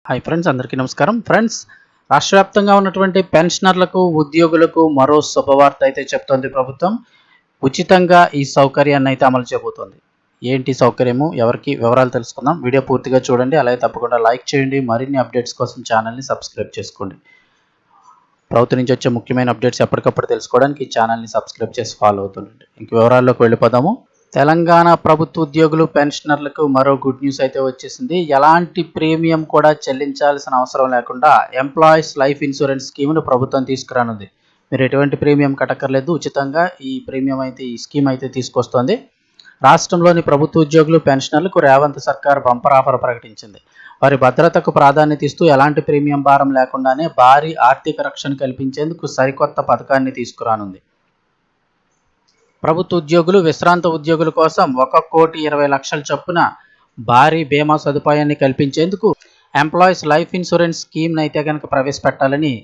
Hi friends, అందరికీ నమస్కారం. Friends, రాష్ట్ర వ్యాప్తంగా ఉన్నటువంటి పెన్షనర్లకు, ఉద్యోగులకు మరో శుభవార్త అయితే చెప్తోంది ప్రభుత్వం. ఉచితంగా ఈ సౌకర్యాన్ని అయితే అమలు చేయబోతోంది. ఏంటి సౌకర్యము, ఎవరికి, వివరాలు తెలుసుకుందాం. వీడియో పూర్తిగా చూడండి. అలాగే తప్పకుండా లైక్ చేయండి. మరిన్ని అప్డేట్స్ కోసం ఛానల్ని సబ్స్క్రైబ్ చేసుకోండి. ప్రభుత్వం నుంచి వచ్చే ముఖ్యమైన అప్డేట్స్ ఎప్పటికప్పుడు తెలుసుకోవడానికి ఈ ఛానల్ని సబ్స్క్రైబ్ చేసి ఫాలో అవుతుండండి. ఇంక వివరాల్లోకి వెళ్ళిపోదాము. తెలంగాణ ప్రభుత్వ ఉద్యోగులు, పెన్షనర్లకు మరో గుడ్ న్యూస్ అయితే వచ్చేసింది. ఎలాంటి ప్రీమియం కూడా చెల్లించాల్సిన అవసరం లేకుండా ఎంప్లాయీస్ లైఫ్ ఇన్సూరెన్స్ స్కీమ్ను ప్రభుత్వం తీసుకురానుంది. మీరు ఎటువంటి ప్రీమియం కట్టక్కర్లేదు, ఉచితంగా ఈ స్కీమ్ అయితే తీసుకొస్తోంది. రాష్ట్రంలోని ప్రభుత్వ ఉద్యోగులు, పెన్షనర్లకు రేవంత్ సర్కార్ బంపర్ ఆఫర్ ప్రకటించింది. వారి భద్రతకు ప్రాధాన్యత ఇస్తూ ఎలాంటి ప్రీమియం భారం లేకుండానే భారీ ఆర్థిక రక్షణ కల్పించేందుకు సరికొత్త పథకాన్ని తీసుకురానుంది. ప్రభుత్వ ఉద్యోగులు, విశ్రాంత ఉద్యోగుల కోసం 1,20,00,000 చొప్పున భారీ బీమా సదుపాయాన్ని కల్పించేందుకు ఎంప్లాయీస్ లైఫ్ ఇన్సూరెన్స్ స్కీమ్ను అయితే కనుక ప్రవేశపెట్టాలని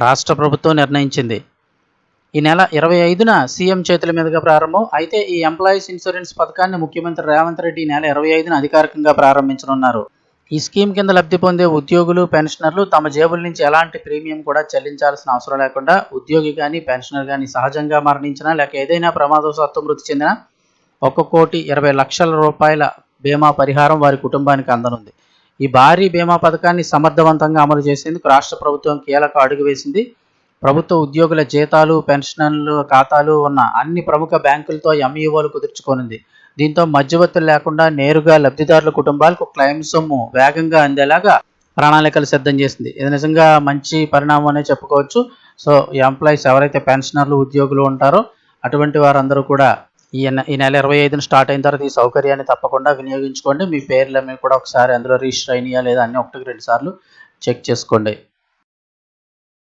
రాష్ట్ర ప్రభుత్వం నిర్ణయించింది. ఈ నెల 25న సీఎం చేతుల మీదుగా ప్రారంభం. అయితే ఈ ఎంప్లాయీస్ ఇన్సూరెన్స్ పథకాన్ని ముఖ్యమంత్రి రేవంత్ రెడ్డి ఈ నెల 25న అధికారికంగా ప్రారంభించనున్నారు. ఈ స్కీమ్ కింద లబ్ధి పొందే ఉద్యోగులు, పెన్షనర్లు తమ జేబుల నుంచి ఎలాంటి ప్రీమియం కూడా చెల్లించాల్సిన అవసరం లేకుండా ఉద్యోగి కానీ, పెన్షనర్ కానీ సహజంగా మరణించినా లేక ఏదైనా ప్రమాదవశాత్తు మృతి చెందినా 1,20,00,000 రూపాయల బీమా పరిహారం వారి కుటుంబానికి అందనుంది. ఈ భారీ బీమా పథకాన్ని సమర్థవంతంగా అమలు చేసేందుకు రాష్ట్ర ప్రభుత్వం కీలక అడుగు వేసింది. ప్రభుత్వ ఉద్యోగుల జీతాలు, పెన్షనర్లు ఖాతాలు ఉన్న అన్ని ప్రముఖ బ్యాంకులతో ఎంఈఓలు కుదుర్చుకోనుంది. దీంతో మధ్యవర్తులు లేకుండా నేరుగా లబ్ధిదారుల కుటుంబాలకు క్లెయిమ్ సొమ్ము వేగంగా అందేలాగా ప్రణాళికలు సిద్ధం చేసింది. ఇది నిజంగా మంచి పరిణామం అనే చెప్పుకోవచ్చు. సో ఈ ఎంప్లాయీస్ ఎవరైతే పెన్షనర్లు, ఉద్యోగులు ఉంటారో అటువంటి వారందరూ కూడా ఈ నెల 25న స్టార్ట్ అయిన తర్వాత ఈ సౌకర్యాన్ని తప్పకుండా వినియోగించుకోండి. మీ పేర్లు కూడా ఒకసారి అందులో రిజిస్టర్ అయినాయా లేదా అన్ని 1-2 సార్లు చెక్ చేసుకోండి.